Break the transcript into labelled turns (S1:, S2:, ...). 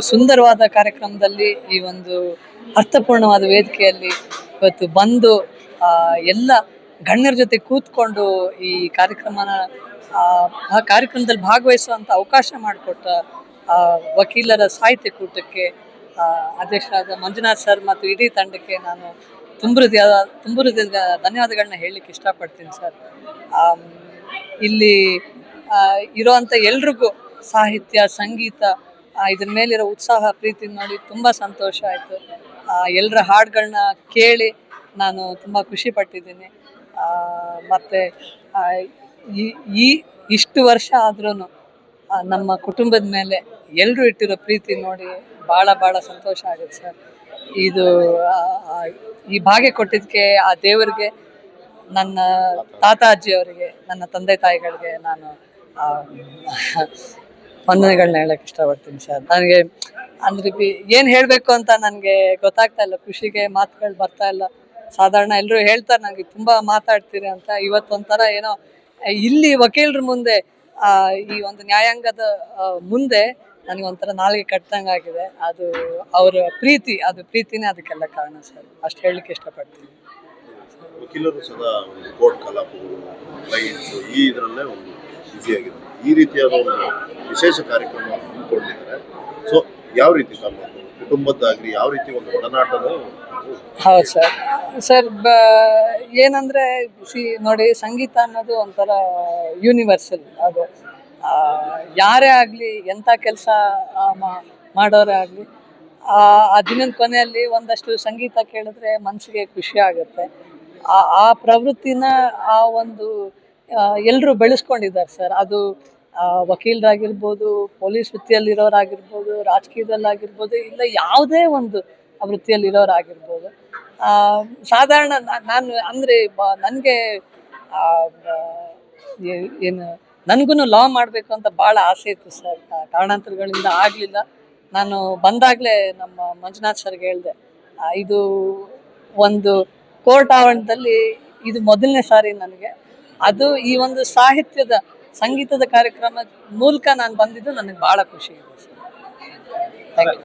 S1: ಸುಂದರವಾದ ಕಾರ್ಯಕ್ರಮದಲ್ಲಿ ಈ ಒಂದು ಅರ್ಥಪೂರ್ಣವಾದ ವೇದಿಕೆಯಲ್ಲಿ ಇವತ್ತು ಬಂದು ಎಲ್ಲ ಗಣ್ಯರ ಜೊತೆ ಕೂತ್ಕೊಂಡು ಈ ಕಾರ್ಯಕ್ರಮನ ಆ ಕಾರ್ಯಕ್ರಮದಲ್ಲಿ ಭಾಗವಹಿಸುವಂಥ ಅವಕಾಶ ಮಾಡಿಕೊಟ್ಟ ವಕೀಲರ ಸಾಹಿತ್ಯ ಕೂಟಕ್ಕೆ ಅಧ್ಯಕ್ಷರಾದ ಮಂಜುನಾಥ್ ಸರ್ ಮತ್ತು ಇಡೀ ತಂಡಕ್ಕೆ ನಾನು ತುಂಬ ಹೃದಯದ ಧನ್ಯವಾದಗಳನ್ನ ಹೇಳಲಿಕ್ಕೆ ಇಷ್ಟಪಡ್ತೀನಿ ಸರ್. ಇಲ್ಲಿ ಇರೋವಂಥ ಎಲ್ರಿಗೂ ಸಾಹಿತ್ಯ, ಸಂಗೀತ, ಇದ್ರ ಮೇಲಿರೋ ಉತ್ಸಾಹ, ಪ್ರೀತಿ ನೋಡಿ ತುಂಬ ಸಂತೋಷ ಆಯಿತು. ಎಲ್ಲರ ಹಾಡುಗಳನ್ನ ಕೇಳಿ ನಾನು ತುಂಬ ಖುಷಿ ಪಟ್ಟಿದ್ದೀನಿ. ಮತ್ತು ಇಷ್ಟು ವರ್ಷ ಆದ್ರೂ ನಮ್ಮ ಕುಟುಂಬದ ಮೇಲೆ ಎಲ್ಲರೂ ಇಟ್ಟಿರೋ ಪ್ರೀತಿ ನೋಡಿ ಭಾಳ ಸಂತೋಷ ಆಗುತ್ತೆ ಸರ್. ಇದು ಈ ಭಾಗ್ಯ ಕೊಟ್ಟಿದ್ದಕ್ಕೆ ಆ ದೇವರಿಗೆ, ನನ್ನ ತಾತ ಅಜ್ಜಿ ಅವರಿಗೆ, ನನ್ನ ತಂದೆ ತಾಯಿಗಳಿಗೆ ನಾನು ವಂದನೆಗಳನ್ನ ಹೇಳಕ್ಕೆ ಇಷ್ಟಪಡ್ತೀನಿ ಸರ್. ನನಗೆ ಅಂದ್ರೆ ಏನು ಹೇಳಬೇಕು ಅಂತ ನನಗೆ ಗೊತ್ತಾಗ್ತಾ ಇಲ್ಲ. ಖುಷಿಗೆ ಮಾತುಗಳು ಬರ್ತಾ ಇಲ್ಲ. ಸಾಧಾರಣ ಎಲ್ಲರೂ ಹೇಳ್ತಾರೆ ನನಗೆ ತುಂಬ ಮಾತಾಡ್ತೀರಿ ಅಂತ. ಇವತ್ತೊಂಥರ ಏನೋ ಇಲ್ಲಿ ವಕೀಲರ ಮುಂದೆ ಈ ಒಂದು ನ್ಯಾಯಾಂಗದ ಮುಂದೆ ನನಗೊಂಥರ ನಾಲಿಗೆ ಕಟ್ಟಂಗಾಗಿದೆ. ಅದು ಅವರ ಪ್ರೀತಿ, ಅದು ಪ್ರೀತಿನೇ ಅದಕ್ಕೆಲ್ಲ ಕಾರಣ ಸರ್. ಅಷ್ಟು ಹೇಳಲಿಕ್ಕೆ ಇಷ್ಟಪಡ್ತೀನಿ.
S2: ವಕೀಲರು ಸದಾ ಒಂದು ಕೋರ್ಟ್ ಕಲಾಪಗಳು, ಕ್ಲೈಂಟ್ಸ್ ಈ ಇದರಲ್ಲೇ ಒಂದು ಬ್ಯುಸಿಯಾಗಿದೆ. ಈ ರೀತಿಯಾದ ಒಂದು ವಿಶೇಷ ಕಾರ್ಯಕ್ರಮ ಹಮ್ಮಿಕೊಂಡಿದ್ದಾರೆ. ಸೊ ಯಾವ ರೀತಿ ನಮ್ಮ ಕುಟುಂಬದ್ದಾಗಲಿ ಯಾವ ರೀತಿ ಒಂದು ಒಡನಾಟದ?
S1: ಹೌದು ಸರ್. ಏನಂದ್ರೆ ನೋಡಿ, ಸಂಗೀತ ಅನ್ನೋದು ಒಂಥರ ಯೂನಿವರ್ಸಲ್. ಅದು ಯಾರೇ ಆಗಲಿ, ಎಂಥ ಕೆಲಸ ಮಾಡೋರೇ ಆಗಲಿ, ಆ ದಿನದ ಕೊನೆಯಲ್ಲಿ ಒಂದಷ್ಟು ಸಂಗೀತ ಕೇಳಿದ್ರೆ ಮನಸ್ಸಿಗೆ ಖುಷಿ ಆಗುತ್ತೆ. ಆ ಪ್ರವೃತ್ತಿನ ಆ ಒಂದು ಎಲ್ಲರೂ ಬೆಳೆಸ್ಕೊಂಡಿದ್ದಾರೆ ಸರ್. ಅದು ವಕೀಲರಾಗಿರ್ಬೋದು, ಪೊಲೀಸ್ ವೃತ್ತಿಯಲ್ಲಿರೋರಾಗಿರ್ಬೋದು, ರಾಜಕೀಯದಲ್ಲಾಗಿರ್ಬೋದು, ಇಲ್ಲ ಯಾವುದೇ ಒಂದು ವೃತ್ತಿಯಲ್ಲಿರೋರಾಗಿರ್ಬೋದು. ಸಾಧಾರಣ ನಾನು ಅಂದರೆ ನನಗೆ ಏನು ನನಗೂ ಲಾ ಮಾಡಬೇಕು ಅಂತ ಭಾಳ ಆಸೆ ಇತ್ತು ಸರ್. ಕಾರಣಾಂತರಗಳಿಂದ ಆಗಲಿಲ್ಲ. ನಾನು ಬಂದಾಗಲೇ ನಮ್ಮ ಮಂಜುನಾಥ್ ಸರ್ಗೆ ಹೇಳಿದೆ, ಇದು ಒಂದು ಕೋರ್ಟ್ ಆವರಣದಲ್ಲಿ ಇದು ಮೊದಲನೇ ಸಾರಿ ನನಗೆ. ಅದು ಈ ಒಂದು ಸಾಹಿತ್ಯದ, ಸಂಗೀತದ ಕಾರ್ಯಕ್ರಮದ ಮೂಲಕ ನಾನು ಬಂದಿದ್ದು ನನಗೆ ಭಾಳ ಖುಷಿ ಇದೆ ಸರ್. Thank you.